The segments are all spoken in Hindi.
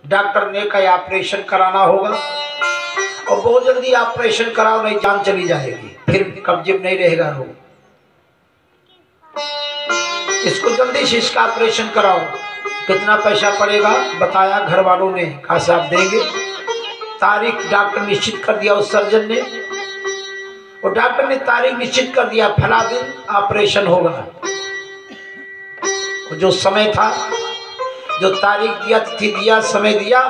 डॉक्टर ने कहा ऑपरेशन कराना होगा और बहुत जल्दी ऑपरेशन कराओ नहीं जान चली जाएगी, फिर कब्जे में नहीं रहेगा रोग। इसको जल्दी से इसका ऑपरेशन कराओ। कितना पैसा पड़ेगा बताया घर वालों ने, कहा साहब देंगे। तारीख डॉक्टर निश्चित कर दिया उस सर्जन ने, और डॉक्टर ने तारीख निश्चित कर दिया फला दिन ऑपरेशन होगा। जो समय था, जो तारीख दिया, तिथि दिया, समय दिया,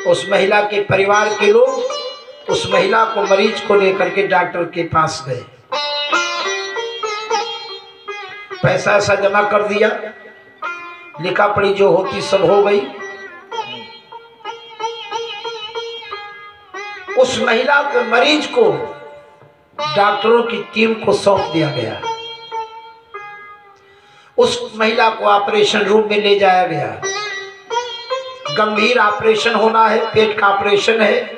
उस महिला के परिवार के लोग उस महिला को, मरीज को लेकर के डॉक्टर के पास गए। पैसा ऐसा जमा कर दिया, लिखा पढ़ी जो होती सब हो गई। उस महिला को, मरीज को डॉक्टरों की टीम को सौंप दिया गया। उस महिला को ऑपरेशन रूम में ले जाया गया। गंभीर ऑपरेशन होना है, पेट का ऑपरेशन है।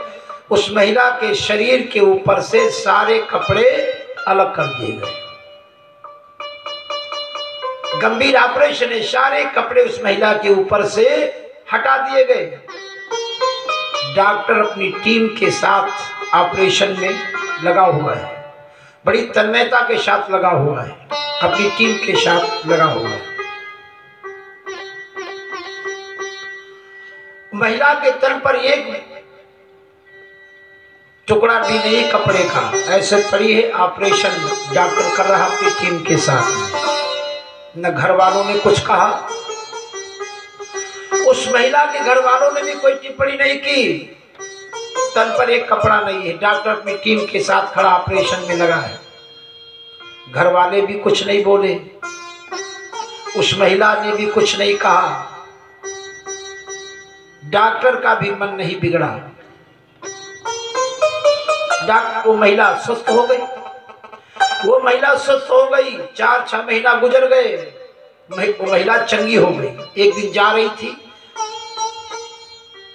उस महिला के शरीर के ऊपर से सारे कपड़े अलग कर दिए गए। गंभीर ऑपरेशन है, सारे कपड़े उस महिला के ऊपर से हटा दिए गए। डॉक्टर अपनी टीम के साथ ऑपरेशन में लगा हुआ है, बड़ी तन्मयता के साथ लगा हुआ है, अपनी टीम के साथ लगा हुआ है। महिला के तन पर एक टुकड़ा भी नहीं कपड़े का, ऐसे पड़ी है। ऑपरेशन डॉक्टर कर रहा अपनी टीम के साथ। न घर वालों ने कुछ कहा, उस महिला के घर वालों ने भी कोई टिप्पणी नहीं की। तन पर एक कपड़ा नहीं है, डॉक्टर अपनी टीम के साथ खड़ा ऑपरेशन में लगा है। घर वाले भी कुछ नहीं बोले, उस महिला ने भी कुछ नहीं कहा। डॉक्टर का भी मन नहीं बिगड़ा। डॉक्टर, वो महिला स्वस्थ हो गई। वो महिला स्वस्थ हो गई। 4-6 महीना गुजर गए, वो महिला चंगी हो गई। एक दिन जा रही थी,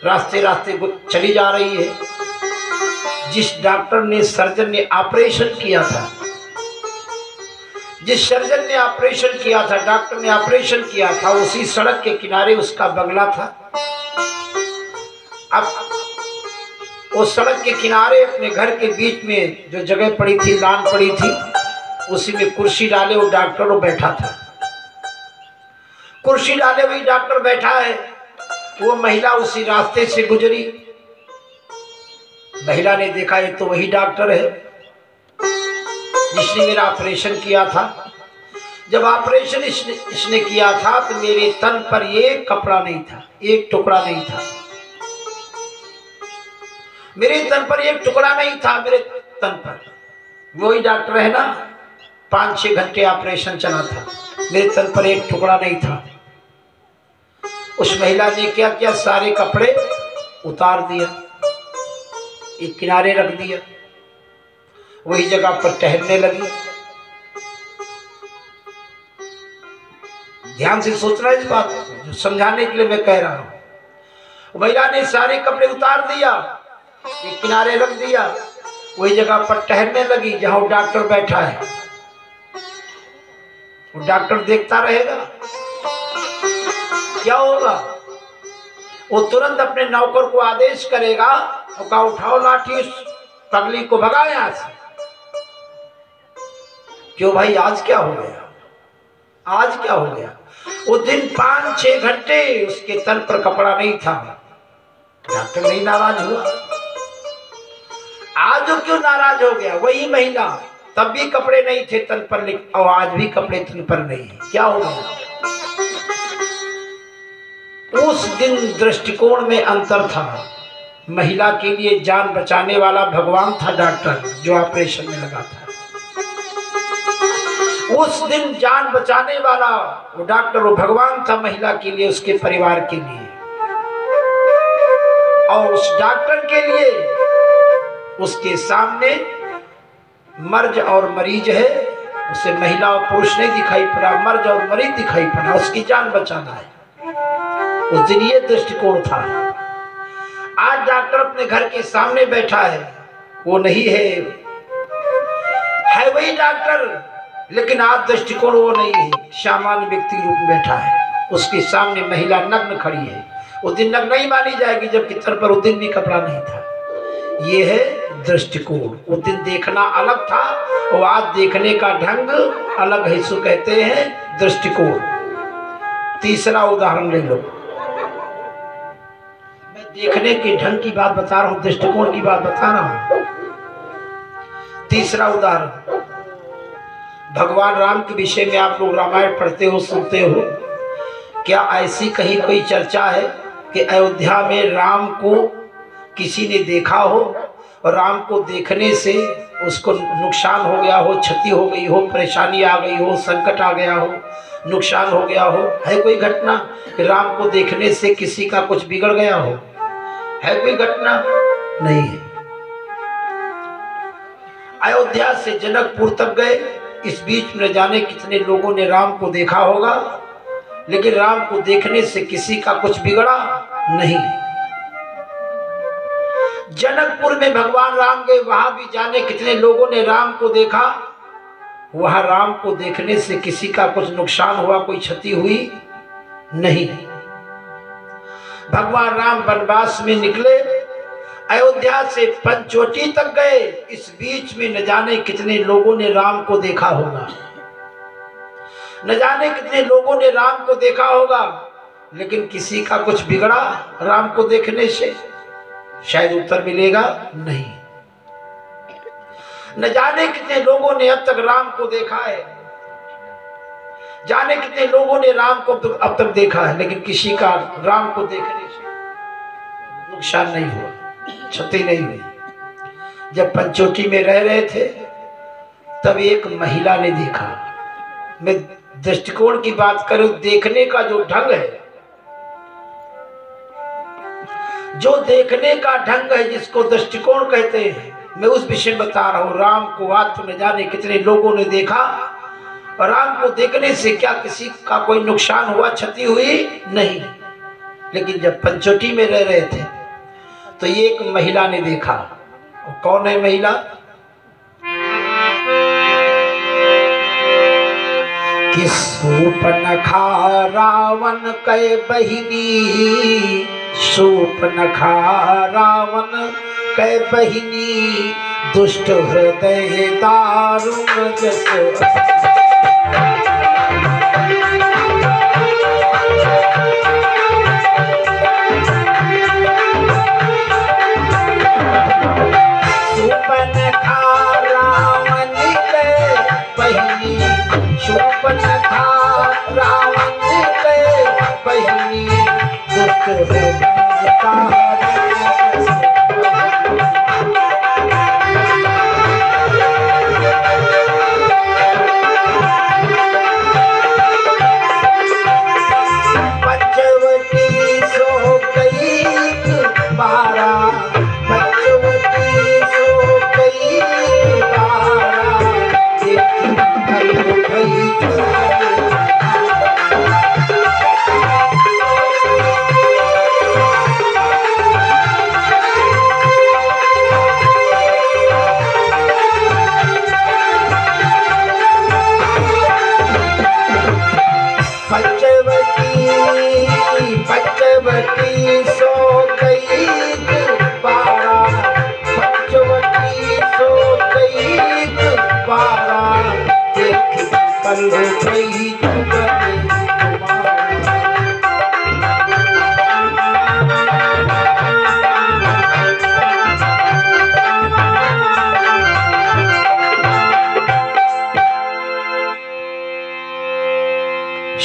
रास्ते रास्ते चली जा रही है। जिस डॉक्टर ने, सर्जन ने ऑपरेशन किया था, जिस सर्जन ने ऑपरेशन किया था, डॉक्टर ने ऑपरेशन किया था, उसी सड़क के किनारे उसका बंगला था। अब उस सड़क के किनारे अपने घर के बीच में जो जगह पड़ी थी, लान पड़ी थी, उसी में कुर्सी डाले वो डॉक्टर वो बैठा था। कुर्सी डाले वही डॉक्टर बैठा है। वो महिला उसी रास्ते से गुजरी। महिला ने देखा ये तो वही डॉक्टर है जिसने मेरा ऑपरेशन किया था। जब ऑपरेशन इसने किया था तो मेरे तन पर एक कपड़ा नहीं था, एक टुकड़ा नहीं था। मेरे तन पर एक टुकड़ा नहीं था। मेरे तन पर वही डॉक्टर है ना, 5-6 घंटे ऑपरेशन चला था, मेरे तन पर एक टुकड़ा नहीं था। उस महिला ने क्या किया, सारे कपड़े उतार दिया, एक किनारे रख दिया, वही जगह पर टहलने लगी। ध्यान से सोचना इस बात को, जो समझाने के लिए मैं कह रहा हूं। महिला ने सारे कपड़े उतार दिया, एक किनारे रख दिया, वही जगह पर टहलने लगी जहां वो डॉक्टर बैठा है। वो डॉक्टर देखता रहेगा, क्या होगा? वो तुरंत अपने नौकर को आदेश करेगा, वो कहा उठाओ लाठी, उस पगली को भगाओ यहां से। क्यों भाई, आज क्या हो गया? आज क्या हो गया? वो दिन 5-6 घंटे उसके तन पर कपड़ा नहीं था। डॉक्टर नहीं नाराज हुआ। आज वो क्यों नाराज हो गया? वही महिला, तब भी कपड़े नहीं थे तन पर, और आज भी कपड़े तन पर नहीं है। क्या हो गया? उस दिन दृष्टिकोण में अंतर था। महिला के लिए जान बचाने वाला भगवान था डॉक्टर, जो ऑपरेशन में लगा था। उस दिन जान बचाने वाला वो डॉक्टर, वो भगवान था महिला के लिए, उसके परिवार के लिए। और उस डॉक्टर के लिए उसके सामने मर्ज और मरीज है, उसे महिला और पुरुष नहीं दिखाई पड़ा, मर्ज और मरीज दिखाई पड़ा। उसकी जान बचाना है। उस दिन ये दृष्टिकोण था। आज डॉक्टर अपने घर के सामने बैठा है, वो नहीं है वही डॉक्टर, लेकिन आज दृष्टिकोण वो नहीं है, सामान्य व्यक्ति रूप में बैठा है। उसके सामने महिला नग्न खड़ी है, उस दिन नग्न नहीं मानी जाएगी, जबकि तन पर उस दिन भी कपड़ा नहीं था। ये है दृष्टिकोण। उस दिन देखना अलग था और आज देखने का ढंग अलग है, इसको कहते हैं दृष्टिकोण। तीसरा उदाहरण ले लो। मैं देखने के ढंग की बात बता रहा हूं, दृष्टिकोण की बात बता रहा हूं। तीसरा उदाहरण, भगवान राम के विषय में आप लोग रामायण पढ़ते हो, सुनते हो। क्या ऐसी कहीं कोई चर्चा है कि अयोध्या में राम को किसी ने देखा हो और राम को देखने से उसको नुकसान हो गया हो, क्षति हो गई हो, परेशानी आ गई हो, संकट आ गया हो, नुकसान हो गया हो? है कोई घटना कि राम को देखने से किसी का कुछ बिगड़ गया हो? है कोई घटना? नहीं है। अयोध्या से जनकपुर तक गए, इस बीच में जाने कितने लोगों ने राम को देखा होगा, लेकिन राम को देखने से किसी का कुछ बिगड़ा नहीं। जनकपुर में भगवान राम गए, वहां भी जाने कितने लोगों ने राम को देखा, वहां राम को देखने से किसी का कुछ नुकसान हुआ, कोई क्षति हुई नहीं। भगवान राम वनवास में निकले, अयोध्या से पंचवटी तक गए, इस बीच में न जाने कितने लोगों ने राम को देखा होगा, न जाने कितने लोगों ने राम को देखा होगा, लेकिन किसी का कुछ बिगड़ा राम को देखने से? शायद उत्तर मिलेगा नहीं। न जाने कितने लोगों ने अब तक राम को देखा है, जाने कितने लोगों ने राम को अब तक देखा है, लेकिन किसी का राम को देखने से नुकसान नहीं हुआ, क्षति नहीं हुई। जब पंचवटी में रह रहे थे तब एक महिला ने देखा। मैं दृष्टिकोण की बात करूं, देखने का जो ढंग है, जो देखने का ढंग है, जिसको दृष्टिकोण कहते हैं, मैं उस विषय बता रहा हूं। राम को आज में जाने कितने लोगों ने देखा, और राम को देखने से क्या किसी का कोई नुकसान हुआ, क्षति हुई नहीं। लेकिन जब पंचवटी में रह रहे थे तो ये एक महिला ने देखा। कौन है महिला? कि शूर्पणखा रावण कै बहिनी, शूर्पणखा रावण कै बहिनी, दुष्ट हृदय दारुण जस। शूर्पणखा रावण कै बहिनी, शूर्पणखा रावण कै बहिनी, दुष्ट हृदय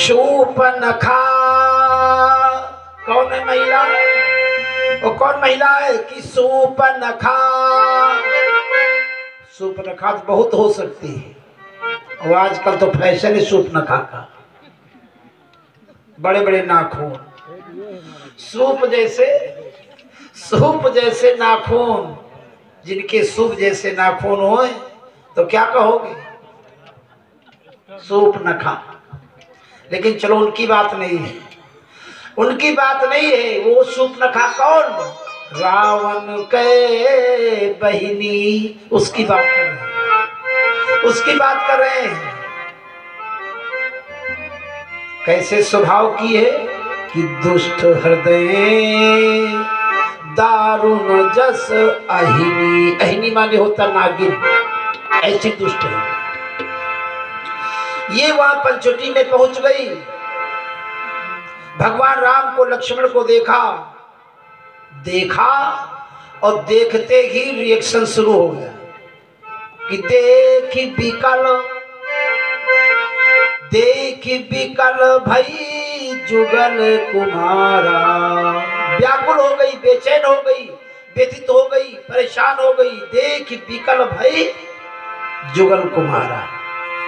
शूर्पणखा। कौन है महिला? वो कौन महिला है? कि शूर्पणखा। शूर्पणखा तो बहुत हो सकती है, और आजकल तो फैशन है शूर्पणखा का। बड़े बड़े नाखून, सूप जैसे नाखून, जिनके सूप जैसे नाखून हो तो क्या कहोगे? शूर्पणखा। लेकिन चलो उनकी बात नहीं है, उनकी बात नहीं है। वो शूर्पणखा कौन? रावण के बहिनी, उसकी बात कर रहे हैं, उसकी बात कर रहे हैं। कैसे स्वभाव की है? कि दुष्ट हृदय दारुण जस अहिनी। अहिनी माने होता नागिन, ऐसी दुष्ट है। ये वहां पंचवटी में पहुंच गई। भगवान राम को लक्ष्मण को देखा और देखते ही रिएक्शन शुरू हो गया कि देखी बिकल भई जुगल कुमारा। व्याकुल हो गई, बेचैन हो गई, व्यथित हो गई, परेशान हो गई। देख बिकल भई जुगल कुमारा।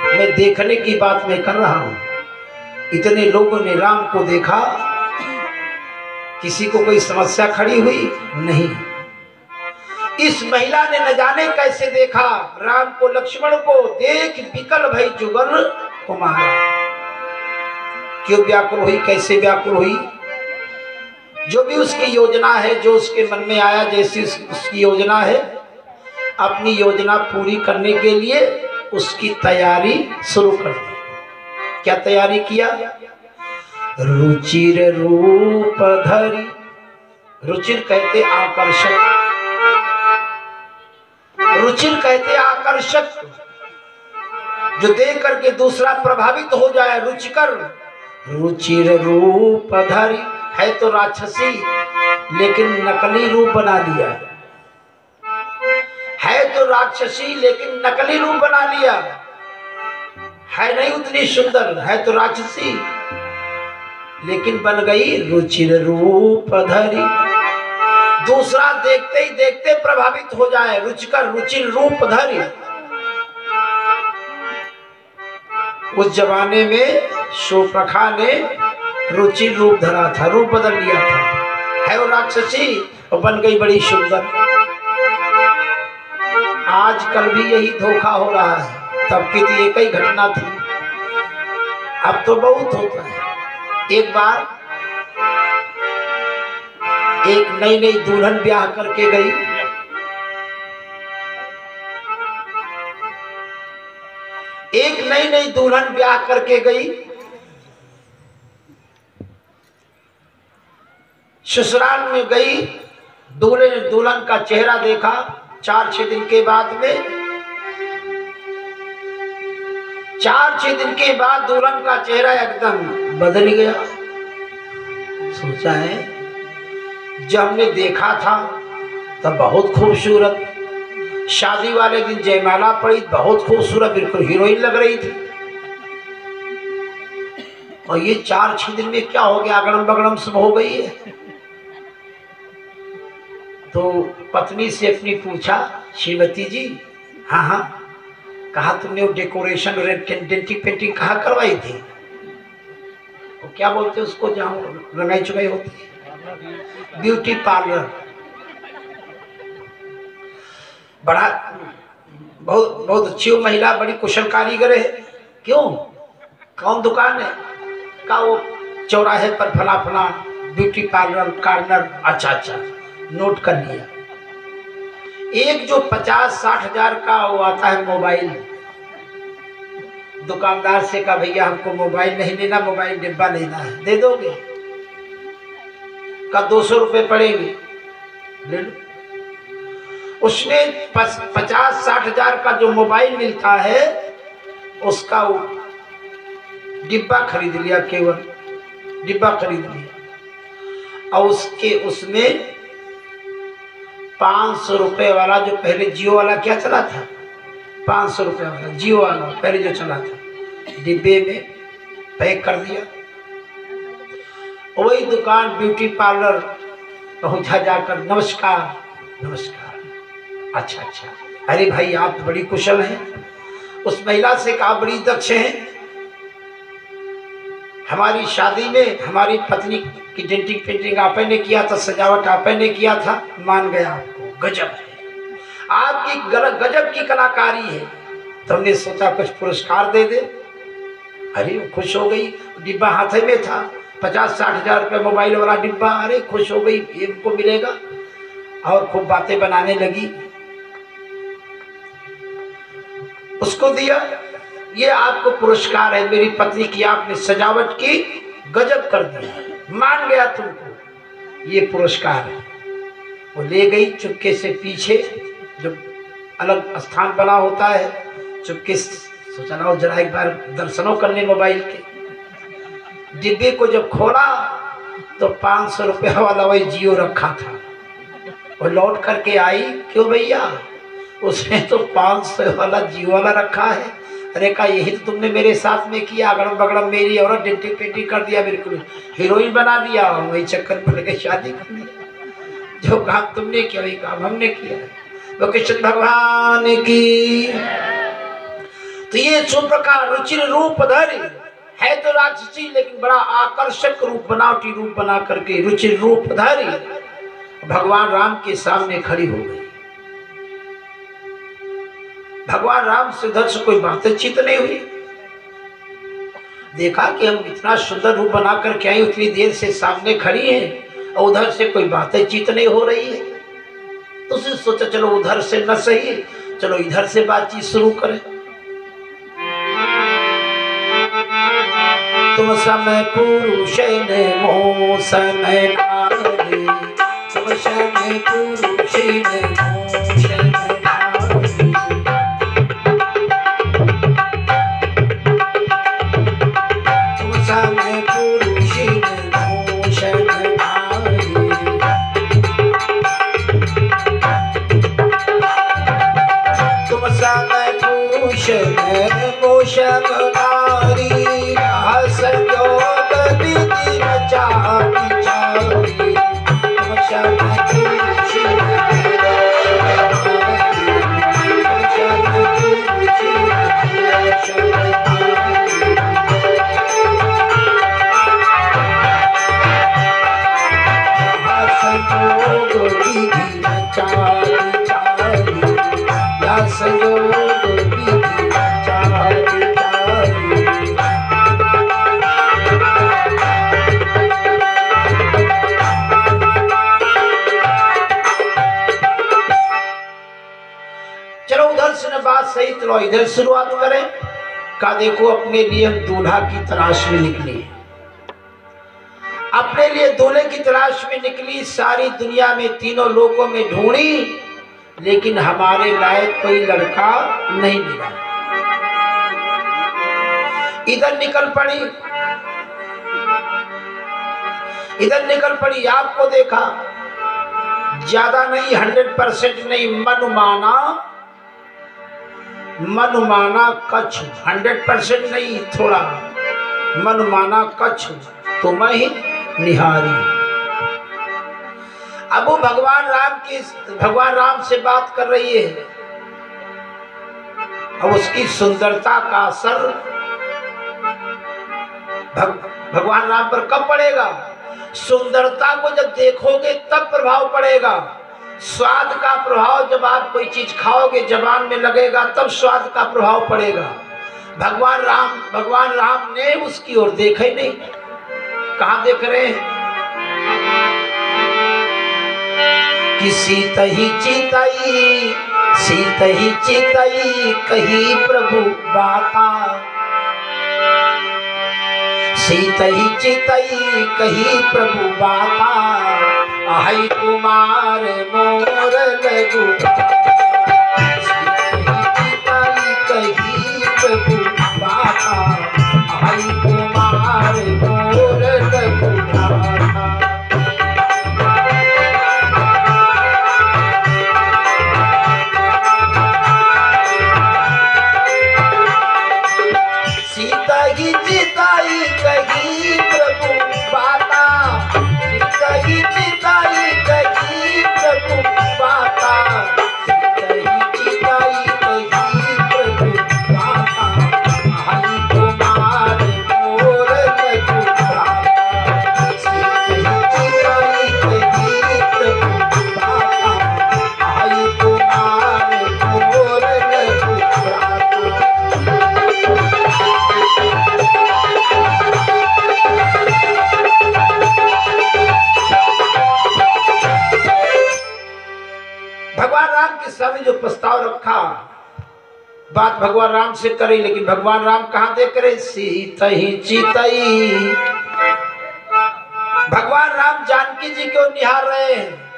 मैं देखने की बात मैं कर रहा हूं, इतने लोगों ने राम को देखा, किसी को कोई समस्या खड़ी हुई नहीं। इस महिला ने न जाने कैसे देखा राम को, लक्ष्मण को। देख बिकल भई जुगल कुमारा। क्यों व्याकुल हुई, कैसे व्याकुल हुई? जो भी उसकी योजना है, जो उसके मन में आया, जैसी उसकी योजना है, अपनी योजना पूरी करने के लिए उसकी तैयारी शुरू कर दी। क्या तैयारी किया? रुचिर रूप धरी। रुचिर कहते आकर्षक, रुचिर कहते आकर्षक, जो देख करके दूसरा प्रभावित हो जाए, रुचिकर। रुचिर रूप धरी, है तो राक्षसी लेकिन नकली रूप बना लिया। है तो राक्षसी लेकिन नकली रूप बना लिया। है नहीं उतनी सुंदर, है तो राक्षसी लेकिन बन गई रुचिर रूप धरी। दूसरा देखते ही देखते प्रभावित हो जाए, रुचिकर रुचिर रूप धरी। उस जमाने में शूर्पणखा ने रुचिर रूप धरा था, रूप बदल लिया था। है वो राक्षसी और बन गई बड़ी सुंदर। आजकल भी यही धोखा हो रहा है। तब की तो एक ही घटना थी, अब तो बहुत होता है। एक बार एक नई नई दुल्हन ब्याह करके गई। एक नई नई दुल्हन ब्याह करके गई। ससुराल में गई, दूल्हे ने दुल्हन का चेहरा देखा। 4-6 दिन के बाद में, 4-6 दिन के बाद दुल्हन का चेहरा एकदम बदल गया। सोचा है जब हमने देखा था तब बहुत खूबसूरत, शादी वाले दिन जयमाला पड़ी, बहुत खूबसूरत, बिल्कुल हीरोइन लग रही थी। और ये 4-6 दिन में क्या हो गया, अगड़म बगड़म सब हो गई है। तो पत्नी से अपनी पूछा, श्रीमती जी, हाँ हाँ, कहा तुमने वो डेकोरेशन डेंटिंग पेंटिंग कहाँ करवाई थी? वो क्या बोलते हैं उसको, जहाँ रंगाई चुकाई होती है, ब्यूटी पार्लर। बड़ा बहुत बहुत अच्छी वो महिला, बड़ी कुशल कारीगर है। क्यों, कौन दुकान है? का वो चौराहे पर फला फला ब्यूटी पार्लर कॉर्नर। अच्छा अच्छा, नोट कर लिया। एक जो 50-60 हजार का वो आता है मोबाइल, दुकानदार से कहा भैया हमको मोबाइल नहीं लेना, मोबाइल डिब्बा लेना है, दे दोगे? का 200 रुपये पड़ेंगे, ले लो। उसने 50-60 हजार का जो मोबाइल मिलता है उसका वो डिब्बा खरीद लिया, केवल डिब्बा खरीद लिया। और उसमें 500 रुपये वाला, जो पहले जियो वाला क्या चला था, 500 रुपये वाला जियो वाला पहले जो चला था, डिब्बे में पैक कर दिया। वही दुकान ब्यूटी पार्लर पहुंचा, जाकर नमस्कार नमस्कार, अच्छा अच्छा, अरे भाई आप तो बड़ी कुशल हैं। उस महिला से कहा, बड़ी दक्ष हैं, हमारी शादी में हमारी पत्नी की डेंटिंग पेंटिंग आपने ने किया था, सजावट आपने ने किया था, मान गया आपको, गजब है आपकी, गजब की कलाकारी है। तो हमने सोचा कुछ पुरस्कार दे दे। अरे खुश हो गई, डिब्बा हाथ में था, 50-60 हजार रुपये मोबाइल वाला डिब्बा। अरे खुश हो गई, ये हमको मिलेगा, और खूब बातें बनाने लगी। उसको दिया, ये आपको पुरस्कार है, मेरी पत्नी की आपने सजावट की, गजब कर दिया, मान गया तुमको, ये पुरस्कार है। वो ले गई चुपके से पीछे, जो अलग स्थान बना होता है, चुपके सोचा ना जरा एक बार दर्शनों करने मोबाइल के। डिब्बे को जब खोला तो 500 रुपया वाला वही जियो रखा था। वो लौट करके आई, क्यों भैया, उसमें तो 500 वाला जियो वाला रखा है। अरे कहा यही तो तुमने मेरे साथ में किया, अगड़म बगड़म मेरी औरत डिट्टी पेटी कर दिया, बिल्कुल हीरोइन बना दिया, वही चक्कर पड़ गई, शादी कर ली। जो काम तुमने किया वही काम हमने किया है। तो कृष्ण भगवान की। तो ये सुप्रकार रुचिर रूप धरी है तो राक्षसी, लेकिन बड़ा आकर्षक रूप, बनावटी रूप बना करके रुचिर रूप धरी भगवान राम के सामने खड़ी हो गई। भगवान राम से उधर से कोई बातचीत नहीं हुई। देखा कि हम इतना सुंदर रूप बना करके आई, उतनी देर से सामने खड़ी हैं और उधर से कोई बातचीत नहीं हो रही है। तो उसने सोचा चलो उधर से न सही, चलो इधर से बातचीत शुरू करें। तुम समय पुरुष ने मोह समय नारी, तुम समय पुरुष ने मोह समय नारी। तुम समय पुरुष ने मोह समय नारी। तुम समय पुरुष ने मोह समय नारी। संयोग विधि रचाई चारी। तुम समय पुरुष संयोग विधि रचाई चारी। या संयोग विधि रचाई चारी। चलो उधर से न बात सही, चलो इधर शुरुआत करें। का देखो अपने लिए हम दूल्हा की तलाश में निकली, अपने लिए दूल्हे की तलाश में निकली, सारी दुनिया में तीनों लोगों में ढूंढी, लेकिन हमारे लायक कोई लड़का नहीं मिला। इधर निकल पड़ी, इधर निकल पड़ी, आपको देखा, ज्यादा नहीं, 100% नहीं, मनमाना कच्छ, 100% नहीं, थोड़ा मनमाना कच्छ तुम ही निहारी। अब वो भगवान राम से बात कर रही है। अब उसकी सुंदरता का असर भगवान राम पर कब पड़ेगा? सुंदरता को जब देखोगे तब प्रभाव पड़ेगा। स्वाद का प्रभाव जब आप कोई चीज खाओगे, जबान में लगेगा, तब स्वाद का प्रभाव पड़ेगा। भगवान राम ने उसकी ओर देखा ही नहीं। कहाँ देख रहे हैं? कि सीता ही चिताई कही प्रभु बाता। सीता ही चिताई कही प्रभु बाता। आई कुमार मोर लगु। सीता ही चिताई कही प्रभु बाता। आई कुमार मोर लगु। सीता ही चिताई कही प्रभु बाता। सीता ही चिताई कही प्रभु बाता। सीता ही चिताई कही प्रभु बाता। आई कुमार मोर लगु भ्राता। सीता ही चिताई कही प्रभु बाता। आई कुमार मोर लगु भ्राता। भगवान राम के सामने जो प्रस्ताव रखा, बात भगवान राम से करे, लेकिन भगवान राम कहाँ देख रहे? सीता ही चिताई। भगवान राम जानकी जी को निहार रहे हैं।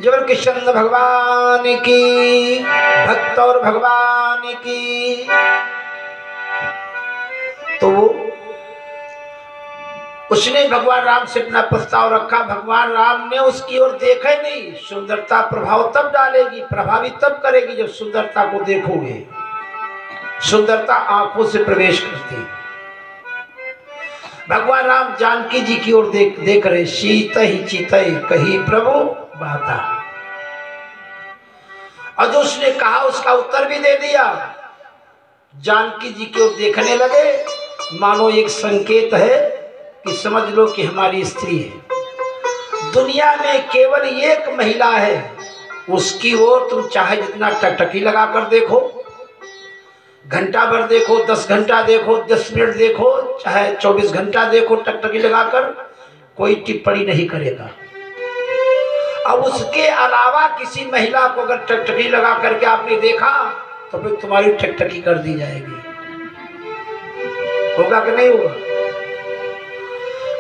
जबर कृष्ण भगवान की, भक्त और भगवान की। तो उसने भगवान राम से अपना प्रस्ताव रखा। भगवान राम ने उसकी ओर देखा ही नहीं। सुंदरता प्रभाव तब डालेगी, प्रभावित तब करेगी जब सुंदरता को देखोगे। सुंदरता आंखों से प्रवेश करती। भगवान राम जानकी जी की ओर देख रहे। शीत ही चितई कही प्रभु बाता। और जो उसने कहा उसका उत्तर भी दे दिया। जानकी जी की ओर देखने लगे, मानो एक संकेत है कि समझ लो कि हमारी स्त्री है। दुनिया में केवल एक महिला है, उसकी ओर तुम चाहे जितना टकटकी लगा कर देखो, घंटा भर देखो, 10 घंटा देखो, 10 मिनट देखो, चाहे 24 घंटा देखो, टकटकी लगाकर कोई टिप्पणी नहीं करेगा। अब उसके अलावा किसी महिला को अगर टकटकी लगा करके आपने देखा तो फिर तुम्हारी टकटकी कर दी जाएगी। होगा कि नहीं होगा?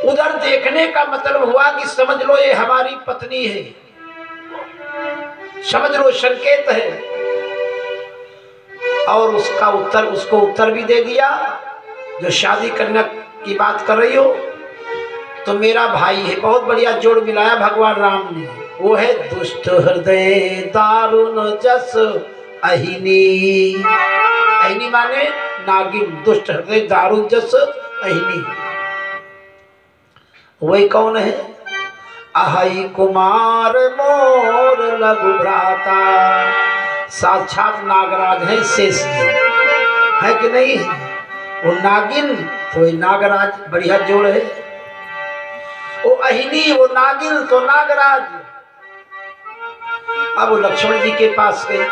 उधर देखने का मतलब हुआ कि समझ लो ये हमारी पत्नी है, समझ लो संकेत है। और उसका उत्तर, उसको उत्तर भी दे दिया। जो शादी करने की बात कर रही हो तो मेरा भाई है। बहुत बढ़िया जोड़ मिलाया भगवान राम ने। वो है दुष्ट हृदय दारुण जस अहिनी। अहिनी माने नागिन, दुष्ट हृदय दारुण जस अहिनी। वही कौन है? अहि कुमार मोर लघु भ्राता। साक्षात नागराज है शेष जी, है कि नहीं? वो नागिन तो नागराज, बढ़िया जोड़ है। वो अहिनी, वो नागिन तो नागराज। अब वो लक्ष्मण जी के पास गए,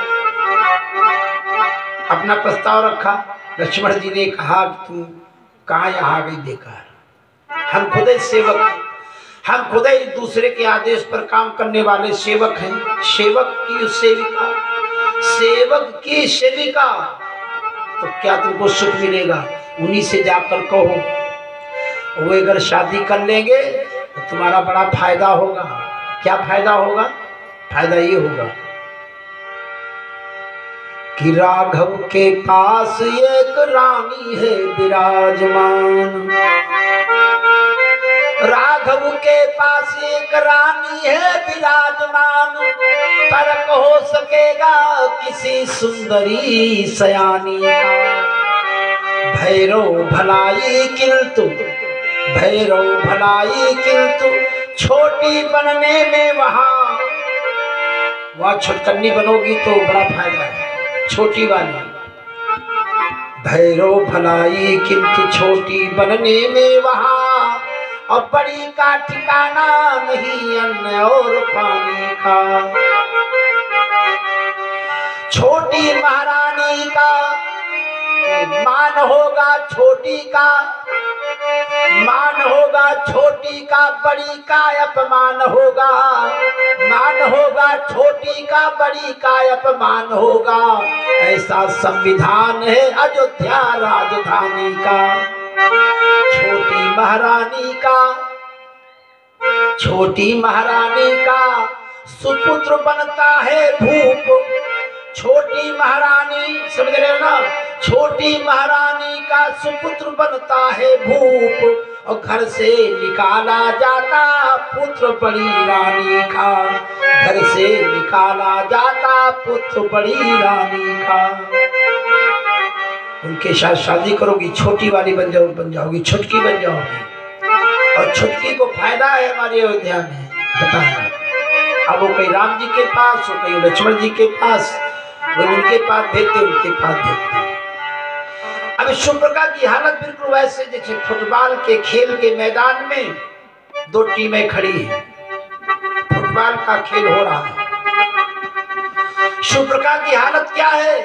अपना प्रस्ताव रखा। लक्ष्मण जी ने कहा तुम कहाँ यहाँ आ गई बेकार, हम खुद ही सेवक हैं, हम खुद ही दूसरे के आदेश पर काम करने वाले सेवक हैं। सेवक की सेविका, सेवक की सेविका, तो क्या तुमको सुख मिलेगा? उन्हीं से जाकर कहो। वो अगर शादी कर लेंगे तो तुम्हारा बड़ा फायदा होगा। क्या फायदा होगा? फायदा ये होगा कि राघव के पास एक रानी है विराजमान। राघव के पास एक रानी है विराजमान। तर्क हो सकेगा किसी सुंदरी सयानी का। भैरव भलाई किंतु, भैरव भलाई किंतु छोटी बनने में वहां छुटकन्नी बनोगी तो बड़ा फायदा है। छोटी वाली भैरव भलाई किंतु छोटी बनने में वहां, और बड़ी का ठिकाना नहीं अन्न और पानी का। छोटी महारानी का मान होगा, छोटी का मान होगा, छोटी का बड़ी का अपमान होगा। मान होगा छोटी का, बड़ी का अपमान होगा। ऐसा संविधान है अयोध्या राजधानी का। छोटी महारानी का, छोटी महारानी का सुपुत्र बनता है भूप। छोटी महारानी, समझ रहे हो ना? छोटी महारानी का सुपुत्र बनता है भूप, और घर से निकाला जाता पुत्र बड़ी रानी का। घर से निकाला जाता पुत्र बड़ी रानी का। उनके साथ शादी करोगी, छोटी वाली बन जाओगी, छुटकी बन जाओगी। और छुटकी को फायदा है हमारी अयोध्या में, बताया। अब वो कहीं राम जी के पास हो, कहीं लक्ष्मण जी के पास, वो उनके पास भेजते, उनके पास भेजते। अब शुभ्रका की हालत बिल्कुल वैसे जैसे फुटबॉल के खेल के मैदान में 2 टीमें खड़ी हैं, फुटबॉल का खेल हो रहा है। शुभ्रका की हालत क्या है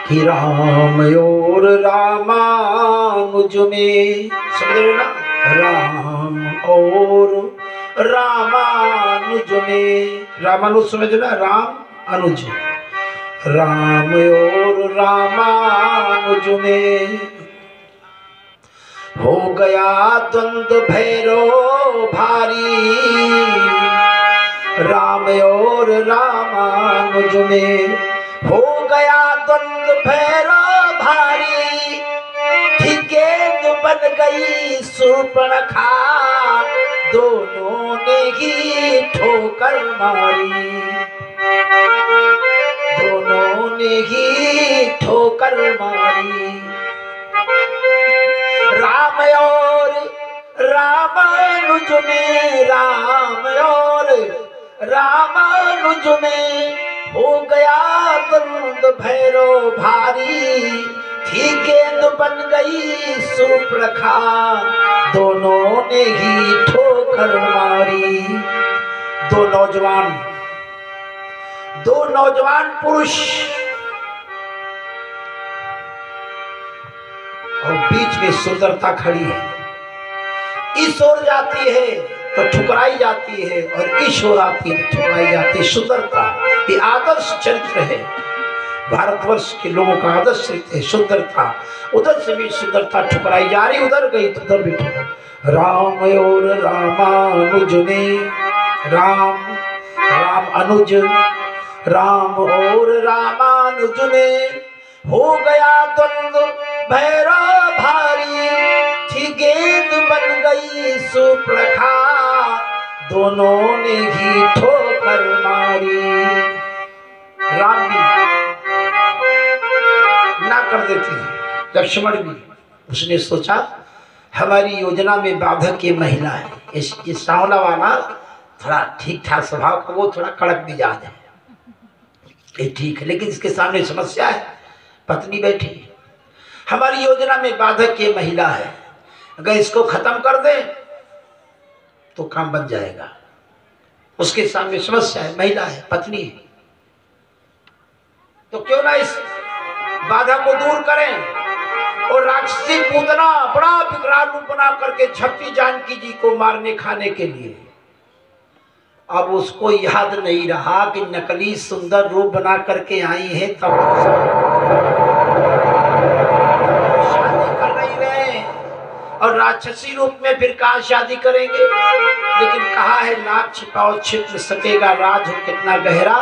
कि राम और रामानुज में, समझ रहे ना? राम और रामानुज में। रामानुज समझ ना, राम अनुज, राम और रामानुज में हो गया द्वंद्व भैरव भारी, राम और रामानुज में हो गया द्वंद्व भैरव भारी, थी गेंद बन गई सूर्पणखा, दोनों ने ही ठोकर मारी, दोनों ने ही ठोकर मारी। राम और रामानुज में, राम और रामानुज में हो गया द्वंद्व भैरव भारी, थी गेंद बन गई सूर्पणखा, दोनों ने ही ठोकर मारी। दो नौजवान पुरुष और बीच में सुंदरता खड़ी है। इस ओर जाती है तो ठुकराई जाती है और इस ओर आती है तो ठुकराई जाती है। सुंदरता ये आदर्श चरित्र है, भारतवर्ष के लोगों का आदर्श चरित्र है सुंदरता। उधर से भी सुंदरता ठुकराई जा रही, उधर गई तो उधर भी ठुकराई। राम और रामानुज में, राम अनुज, राम और रामानुज में हो गया द्वंद्व भैरव भारी, थी गेंद बन गई सूर्पणखा, दोनों ने ही ठोकर मारी। राम भी ना कर देते हैं, लक्ष्मण भी। उसने सोचा हमारी योजना में बाधक ये महिला है, ये सांवला वाला थोड़ा ठीक ठाक स्वभाव का, वो थोड़ा कड़क मिजाज है, ये ठीक है, लेकिन इसके सामने समस्या है, पत्नी बैठी। हमारी योजना में बाधक ये महिला है, अगर इसको खत्म कर दे तो काम बन जाएगा। उसके सामने समस्या है, महिला है, पत्नी है, तो क्यों ना इस बाधा को दूर करें। और राक्षसी पूतना बड़ा विकराल रूप बना करके झपटी जानकी जी को मारने खाने के लिए। अब उसको याद नहीं रहा कि नकली सुंदर रूप बना करके आई है, तब शादी कर नहीं रहे और राक्षसी रूप में फिर कहाँ शादी करेंगे। लेकिन कहा है नाक छिपाओ छिप न सकेगा राज हो कितना गहरा,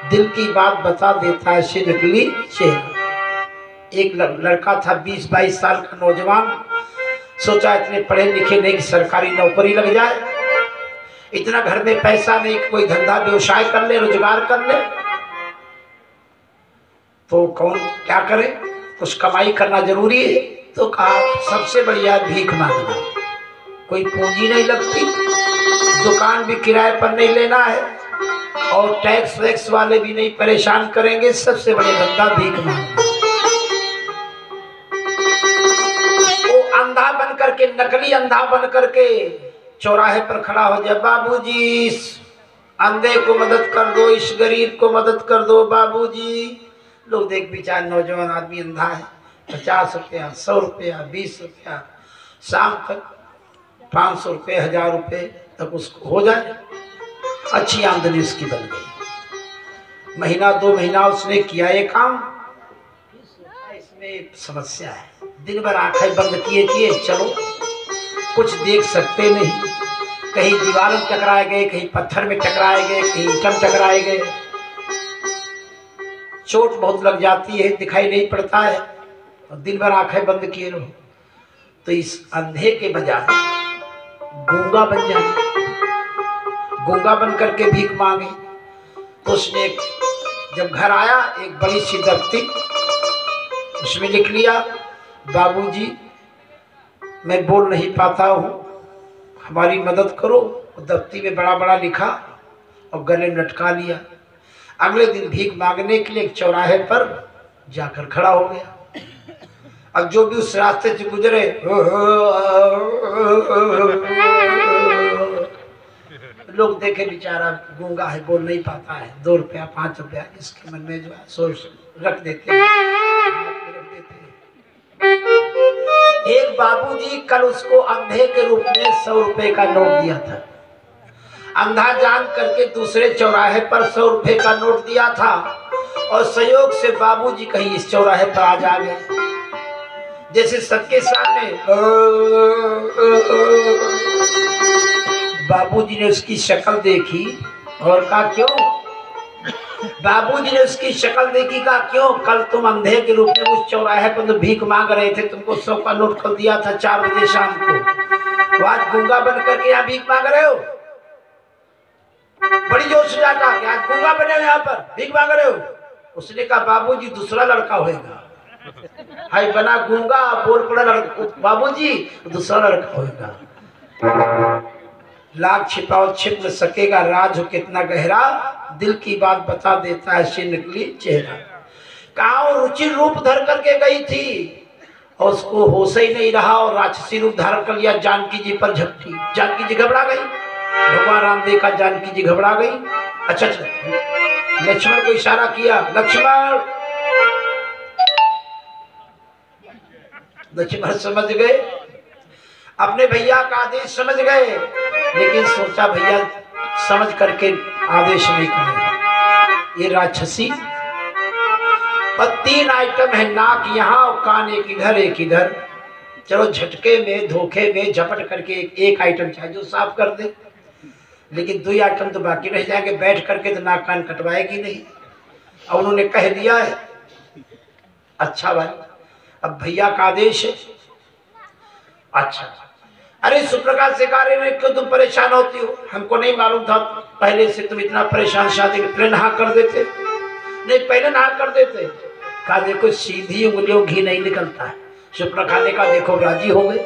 दिल की बात बता देता है से नकली चेहरा। एक लड़का था 20-22 साल का नौजवान, सोचा इतने पढ़े लिखे नहीं कि सरकारी नौकरी लग जाए, इतना घर में पैसा नहीं कि कोई धंधा व्यवसाय कर ले, रोजगार कर ले, तो कौन क्या करे, कुछ कमाई करना जरूरी है। तो कहा सबसे बढ़िया भीख मांगना, कोई पूंजी नहीं लगती, दुकान भी किराए पर नहीं लेना है और टैक्स वैक्स वाले भी नहीं परेशान करेंगे, सबसे बढ़िया धंधा भीख मांगना। वो अंधा बन करके, नकली अंधा बन करके चौराहे पर खड़ा हो जाए, बाबूजी इस अंधे को मदद कर दो, इस गरीब को मदद कर दो बाबूजी। लोग देख विचार नौजवान आदमी अंधा है, 50 रुपया, 100 रुपया, 20 रुपया, शाम तक 500 रुपये, 1000 रुपये तक उसको हो जाए, अच्छी आमदनी उसकी बन गई। महीना 2 महीना उसने किया ये काम, इसमें समस्या है, दिन भर आंखें बंद किए चलो, कुछ देख सकते नहीं, कहीं दीवार में टकराए गए, कहीं पत्थर में टकराए गए, कहीं ईंट में टकराए गए, चोट बहुत लग जाती है, दिखाई नहीं पड़ता है और दिन भर आंखें बंद किए रहो। तो इस अंधे के बजाय गूंगा बन जाए, गूंगा बन करके भीख मांगे। तो उसने जब घर आया एक बड़ी सी दफ्ती, उसमें लिख लिया बाबूजी मैं बोल नहीं पाता हूँ, हमारी मदद करो। दफ्ती में बड़ा बड़ा लिखा और गले में लटका लिया। अगले दिन भीख मांगने के लिए एक चौराहे पर जाकर खड़ा हो गया। अब जो भी उस रास्ते से गुजरे लोग देखे बेचारा गूंगा है, बोल नहीं पाता है, 2 रुपया 5 रुपया इसके मन में जो है सोच रख देते हैं। एक बाबूजी कल उसको अंधे के रूप में 100 रुपए का नोट दिया था, अंधा जान करके दूसरे चौराहे पर 100 रुपए का नोट दिया था और संयोग से बाबूजी कहीं इस चौराहे पर आ जा गए। जैसे सबके सामने बाबूजी ने उसकी शक्ल देखी और कहा क्यों? बाबूजी ने उसकी शक्ल देखी, कहा क्यों? कल तुम अंधे के रूप में उस चौराहे पर तो भीख मांग रहे थे, तुमको 100 का नोट कल दिया था 4 बजे शाम को, आज गूंगा बन करके यहाँ भीख मांग रहे हो। बड़ी जोर से जाता कि आज गूंगा बने हो यहाँ पर भीख मांग रहे हो। उसने कहा बाबूजी दूसरा लड़का होएगा, हाय बना गूंगा बोल पड़ा लड़का बाबूजी दूसरा लड़का होएगा। लाख छिपाओ छिप न सकेगा राज हो कितना गहरा, दिल की बात बता देता है से निकली चेहरा। कहा रुचि रूप धर करके गई थी और उसको होश ही नहीं रहा और राक्षसी रूप धारण कर लिया, जानकी जी पर झपटी। जानकी जी घबरा गई, भगवान राम देखा जानकी जी घबरा गई। अच्छा लक्ष्मण को इशारा किया, लक्ष्मण। लक्ष्मण समझ गए, अपने भैया का आदेश समझ गए, लेकिन सोचा भैया समझ करके आदेश नहीं करेंगे। ये राक्षसी और 3 आइटम है, नाक यहाँ और कान एक इधर एक इधर। चलो झटके में धोखे में झपट करके एक आइटम चाहिए जो साफ कर दे, लेकिन 2 आइटम तो बाकी रह जाएंगे। बैठ करके तो नाक कान कटवाएगी नहीं। और उन्होंने कह दिया है अच्छा भाई अब भैया का आदेश है। अच्छा अरे सुप्रकाश से कह रहे क्यों तुम परेशान होती हो? हमको नहीं मालूम था पहले से तुम इतना परेशान, शादी में पहले नहा कर देते। नहीं पहले नहा कर देते। कहा देखो सीधी उंगलियों घी नहीं निकलता है। सुप्रकाश ने कहा देखो राजी हो गए।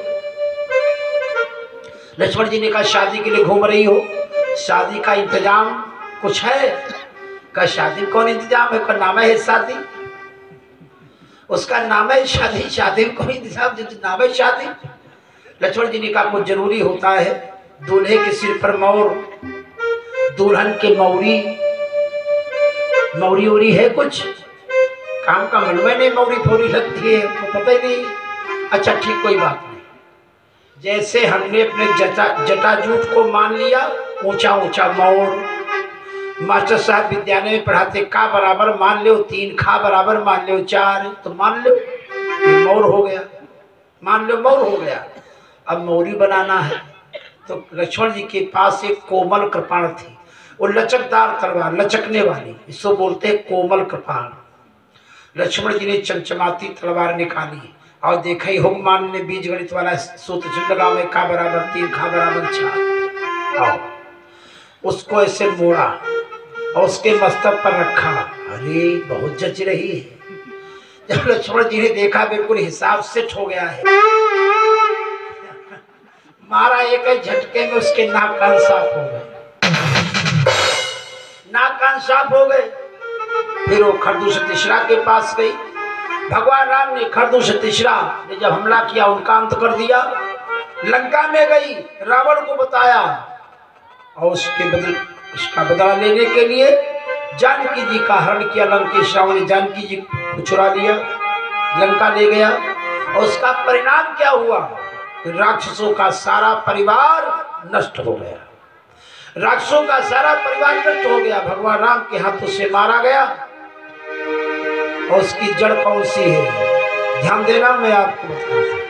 लक्ष्मण जी ने कहा शादी के लिए घूम रही हो, शादी का इंतजाम कुछ है? का शादी कौन इंतजाम है? का नाम है शादी, उसका नाम है शादी। शादी में कोई इंतजाम, नाम है शादी। लक्ष्मण जी ने कहा कुछ जरूरी होता है, दूल्हे के सिर पर मोर, दुल्हन के मौरी, मौरी उरी है कुछ काम का मनवा नहीं, मौरी फोरी लगती है तो पता ही नहीं। अच्छा ठीक कोई बात नहीं। जैसे हमने अपने जटाजूट को मान लिया, ऊंचा ऊंचा मोर, मास्टर साहब विद्यालय में पढ़ाते का बराबर मान लो 3, खा बराबर मान लो 4, तो मान लो मोर हो गया, मान लो मोर हो गया। अब मौरी बनाना है तो लक्ष्मण जी के पास एक कोमल कृपाण थी, वो लचकदार तलवार, लचकने वाली, इसको बोलते हैं कोमल कृपाण। लक्ष्मण जी ने चमचमाती तलवार निकाली और देखा ही हुक्मान ने बीज गणित वाला सूत्र लगा में का बराबर 3, खा बराबर 4। उसको ऐसे मोड़ा और उसके मस्तक पर रखा। अरे बहुत जच रही है। जब लक्ष्मण जी ने देखा बिल्कुल हिसाब से हो गया है, मारा एक झटके में उसके नाक कान साफ हो गए, नाक कान साफ हो गए। फिर वो खरदूष तीसरा के पास गई। भगवान राम ने खरदूष तीसरा ने जब हमला किया उनका अंत कर दिया। लंका में गई, रावण को बताया और उसका बदला लेने के लिए जानकी जी का हरण किया। लंकेश रावण ने जानकी जी को चुरा लिया, लंका ले गया और उसका परिणाम क्या हुआ? राक्षसों का सारा परिवार नष्ट हो गया। राक्षसों का सारा परिवार नष्ट हो गया, भगवान राम के हाथों से मारा गया। और उसकी जड़ कौन सी है ध्यान देना, मैं आपको बताऊंगा।